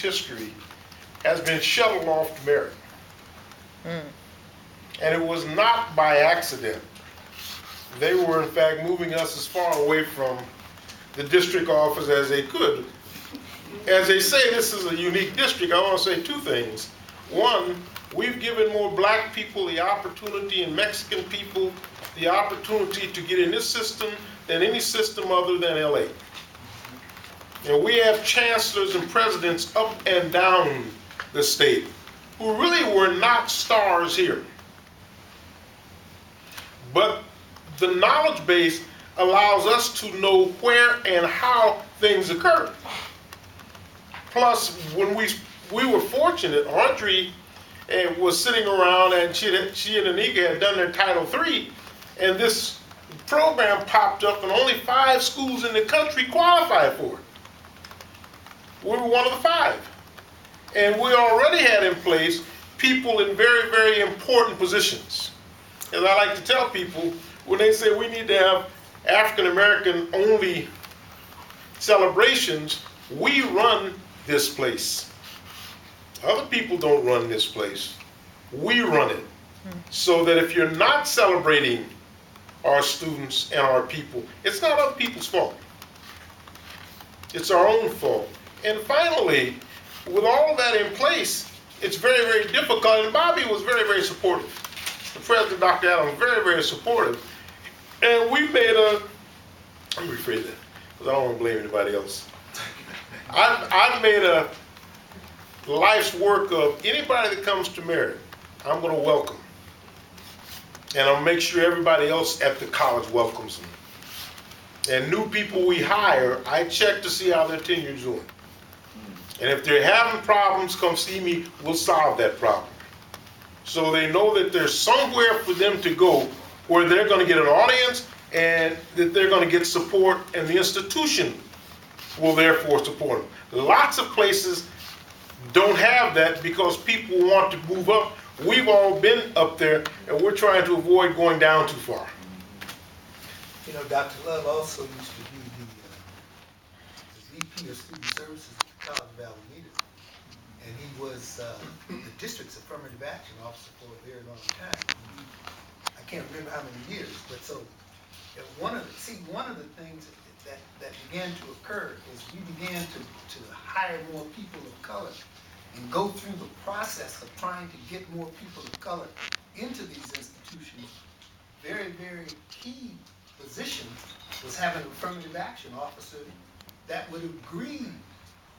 history has been shuttled off to Merritt. And it was not by accident. They were in fact moving us as far away from the district office as they could. As they say, this is a unique district. I want to say two things. One, we've given more black people the opportunity and Mexican people the opportunity to get in this system than any system other than LA. And we have chancellors and presidents up and down the state who really were not stars here. But the knowledge base allows us to know where and how things occur. Plus, when we were fortunate, Audrey was sitting around and she and Anika had done their Title III, and this program popped up and only 5 schools in the country qualified for it. We were one of the 5. And we already had in place people in very, very important positions. As I like to tell people, when they say we need to have African American only celebrations, we run this place. Other people don't run this place. We run it. So that if you're not celebrating our students and our people, it's not other people's fault. It's our own fault. And finally, with all of that in place, it's very, very difficult. And Bobby was very, very supportive. The president, Dr. Adams, very, very supportive. And we made let me rephrase that, because I don't want to blame anybody else. I've made a life's work of anybody that comes to Merritt, I'm going to welcome. And I'll make sure everybody else at the college welcomes them. And new people we hire, I check to see how their tenure is doing. And if they're having problems, come see me, we'll solve that problem. So they know that there's somewhere for them to go where they're going to get an audience and that they're going to get support, and the institution will therefore support them. Lots of places don't have that because people want to move up. We've all been up there, and we're trying to avoid going down too far. You know, Dr. Love also used to be the VP of Student Services at the College of Alameda, and he was the district's affirmative action officer for a very long time. I can't remember how many years, but so one of the things that began to occur is we began to hire more people of color and go through the process of trying to get more people of color into these institutions. Very, very key position was having an affirmative action officer that would agree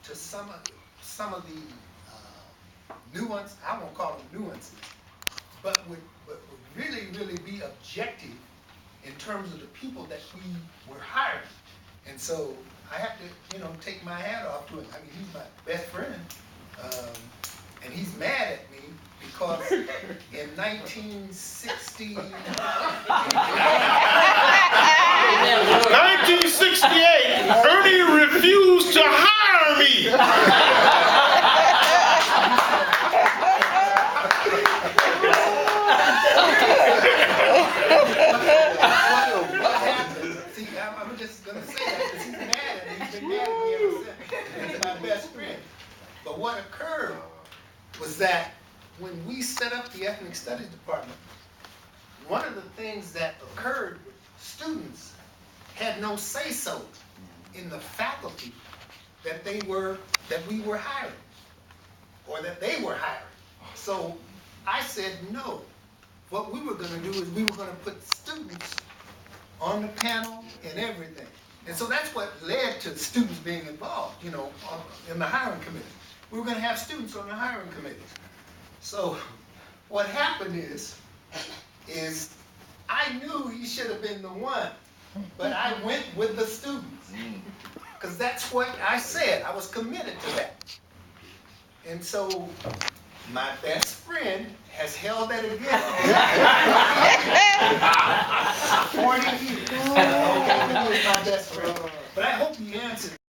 to some of the nuance, I won't call them nuances, but would really, really be objective in terms of the people that we were hiring. And so I have to, take my hat off to him. I mean, he's my best friend, and he's mad at me because in 1960, 1968, Ernie refused to hire me. See, I'm just going to say that because he's mad at me. He's been mad at me ever since. He's my best friend. But what occurred was that when we set up the Ethnic Studies Department, one of the things that occurred with students had no say-so in the faculty that we were hiring, or that they were hiring. So I said no. What we were going to do is we were going to put students on the panel and everything. And so that's what led to students being involved, in the hiring committee. We were going to have students on the hiring committee. So what happened is I knew he should have been the one, but I went with the students. Because that's what I said. I was committed to that. And so my best friend has held that against me. 40 years. Okay, he was my best friend. But I hope you answered.